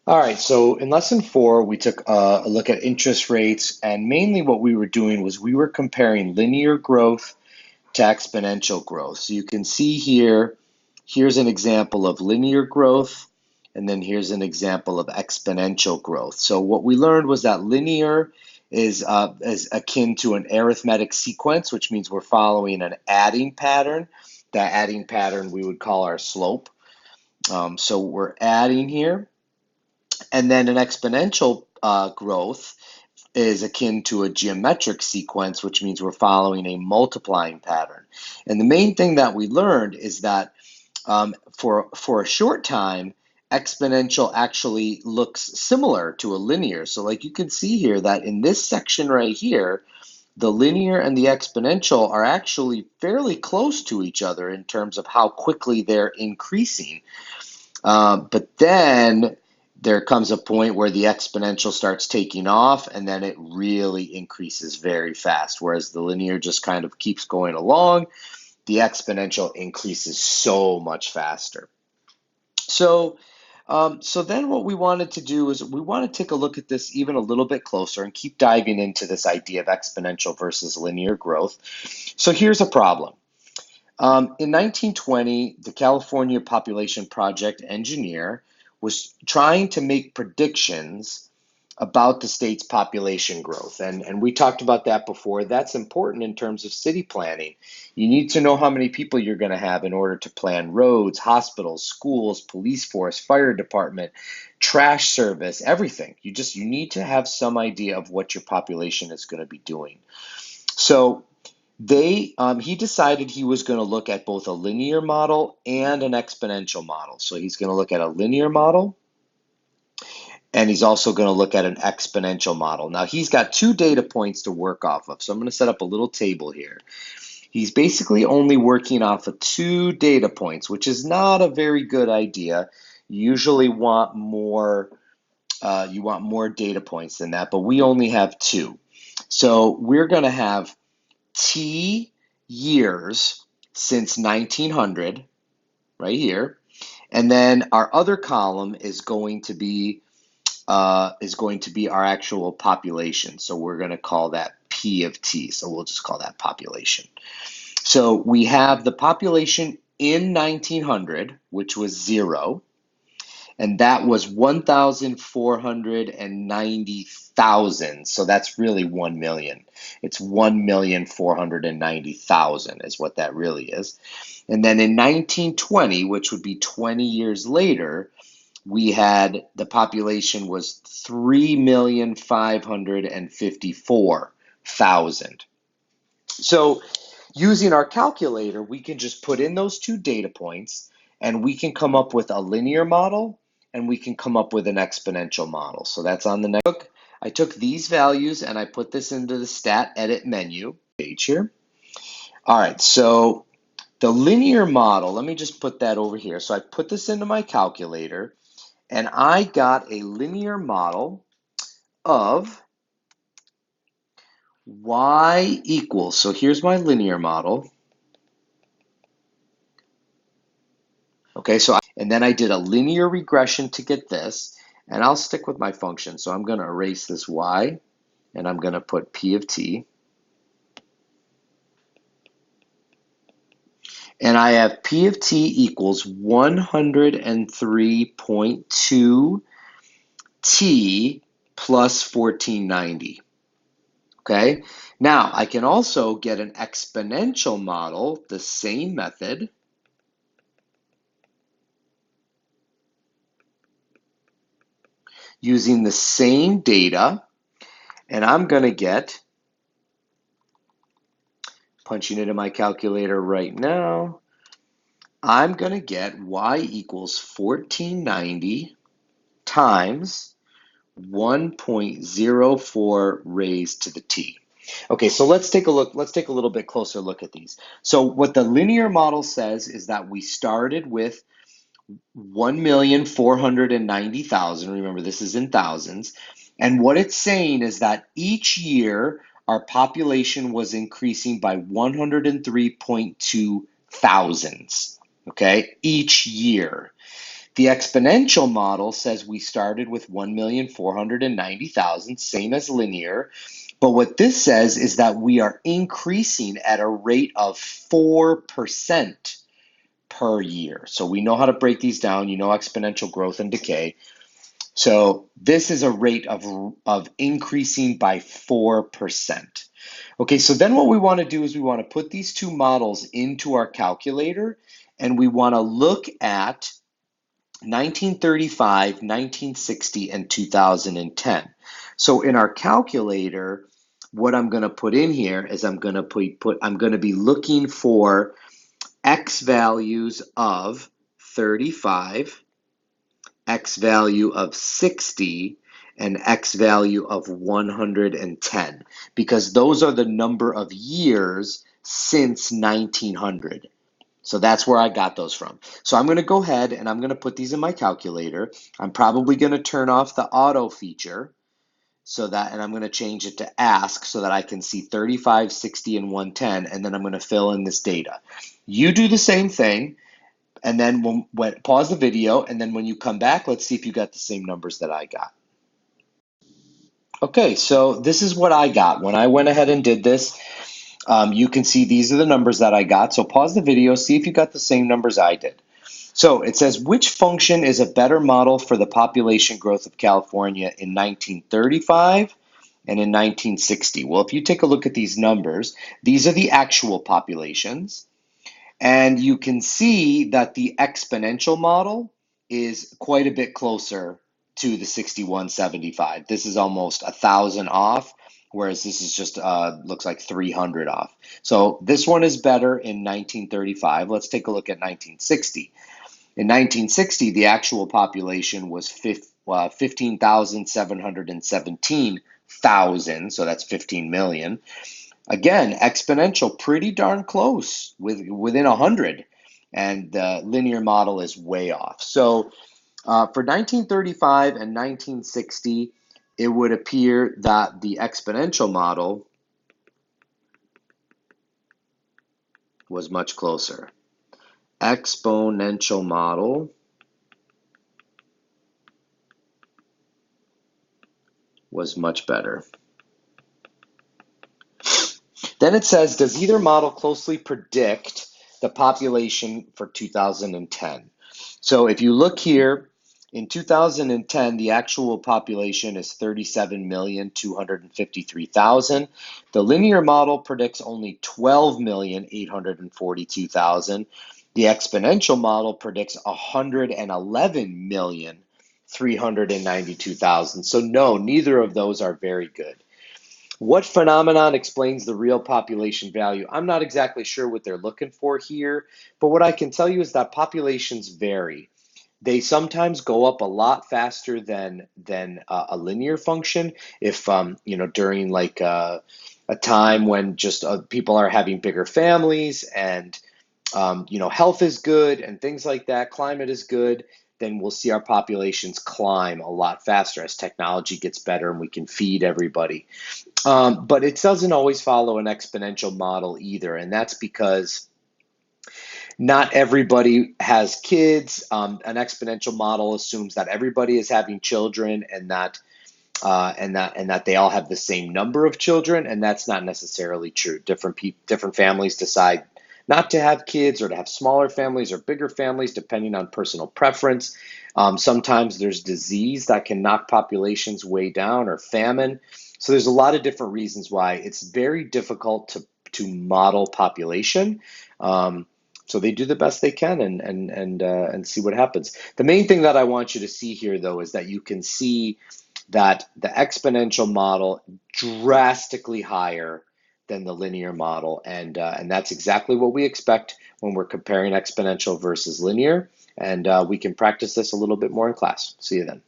All right, so in lesson 4, we took a look at interest rates, and mainly what we were doing was we were comparing linear growth to exponential growth. So you can see here, here's an example of linear growth, and then here's an example of exponential growth. So what we learned was that linear is akin to an arithmetic sequence, which means we're following an adding pattern. That adding pattern we would call our slope. So we're adding here. And then an exponential growth is akin to a geometric sequence, which means we're following a multiplying pattern. And the main thing that we learned is that for a short time, exponential actually looks similar to a linear. So like you can see here that in this section right here, the linear and the exponential are actually fairly close to each other in terms of how quickly they're increasing. But then there comes a point where the exponential starts taking off and then it really increases very fast, whereas the linear just kind of keeps going along. The exponential increases so much faster. So, so then what we wanted to do is we want to take a look at this even a little bit closer and keep diving into this idea of exponential versus linear growth. So here's a problem. In 1920, the California Population Project engineer was trying to make predictions about the state's population growth. And we talked about that before. That's important in terms of city planning. You need to know how many people you're going to have in order to plan roads, hospitals, schools, police force, fire department, trash service, everything. You need to have some idea of what your population is going to be doing. So he decided he was going to look at both a linear model and an exponential model. So he's going to look at a linear model and he's also going to look at an exponential model. Now he's got two data points to work off of. So I'm going to set up a little table here. He's basically only working off of two data points, which is not a very good idea. You usually want more, you want more data points than that, but we only have two. So we're going to have T years since 1900 right here. And then our other column is going to be our actual population. So we're going to call that P of T. So we'll just call that population. So we have the population in 1900, which was 0, and that was 1,490,000. So that's really 1 million. It's 1,490,000 is what that really is. And then in 1920, which would be 20 years later, we had the population was 3,554,000. So using our calculator, we can just put in those two data points and we can come up with a linear model and we can come up with an exponential model. So that's on the next. I took these values and I put this into the stat edit menu page here. All right, so the linear model, let me just put that over here. So I put this into my calculator and I got a linear model of y equals, so here's my linear model. Okay, and then I did a linear regression to get this, and I'll stick with my function. So I'm going to erase this y, and I'm going to put p of t. And I have p of t equals 103.2 t plus 1490. Okay, now I can also get an exponential model, the same method. Using the same data, and I'm going to get, punching it in my calculator right now, I'm going to get y equals 1490 times 1.04 raised to the t. Okay, so let's take a look. Let's take a little bit closer look at these. So what the linear model says is that we started with 1,490,000. Remember, this is in thousands. And what it's saying is that each year our population was increasing by 103.2 thousands. Okay, each year. The exponential model says we started with 1,490,000, same as linear. But what this says is that we are increasing at a rate of 4% per year. So we know how to break these down. You know exponential growth and decay. So this is a rate of increasing by 4%. Okay, so then what we want to do is we want to put these two models into our calculator, and we want to look at 1935, 1960, and 2010. So in our calculator, what I'm going to put in here is I'm going to be looking for x values of 35, x value of 60, and x value of 110, because those are the number of years since 1900. So that's where I got those from. So I'm going to go ahead and I'm going to put these in my calculator. I'm probably going to turn off the auto feature and I'm going to change it to ask so that I can see 35, 60, and 110, and then I'm going to fill in this data. You do the same thing, and then pause the video, and then when you come back, let's see if you got the same numbers that I got. Okay, so this is what I got. When I went ahead and did this, you can see these are the numbers that I got. So pause the video, see if you got the same numbers I did. So it says, which function is a better model for the population growth of California in 1935 and in 1960? Well, if you take a look at these numbers, these are the actual populations. And you can see that the exponential model is quite a bit closer to the 6175. This is almost 1,000 off, whereas this is just looks like 300 off. So this one is better in 1935. Let's take a look at 1960. In 1960, the actual population was 15,717,000, so that's 15 million. Again, exponential, pretty darn close, within 100, and the linear model is way off. So for 1935 and 1960, it would appear that the exponential model was much closer. Exponential model was much better. Then it says, does either model closely predict the population for 2010? So if you look here, in 2010, the actual population is 37,253,000. The linear model predicts only 12,842,000. The exponential model predicts 111,392,000. So no, neither of those are very good. What phenomenon explains the real population value? I'm not exactly sure what they're looking for here, but what I can tell you is that populations vary. They sometimes go up a lot faster than a linear function. If during like a time when just people are having bigger families and health is good and things like that, climate is good, then we'll see our populations climb a lot faster as technology gets better and we can feed everybody. But it doesn't always follow an exponential model either, and that's because not everybody has kids. An exponential model assumes that everybody is having children and that they all have the same number of children, and that's not necessarily true. Different families decide not to have kids or to have smaller families or bigger families depending on personal preference. Sometimes there's disease that can knock populations way down, or famine. So there's a lot of different reasons why it's very difficult to model population. So they do the best they can and see what happens. The main thing that I want you to see here, though, is that you can see that the exponential model drastically higher than the linear model, and that's exactly what we expect when we're comparing exponential versus linear. And we can practice this a little bit more in class. See you then.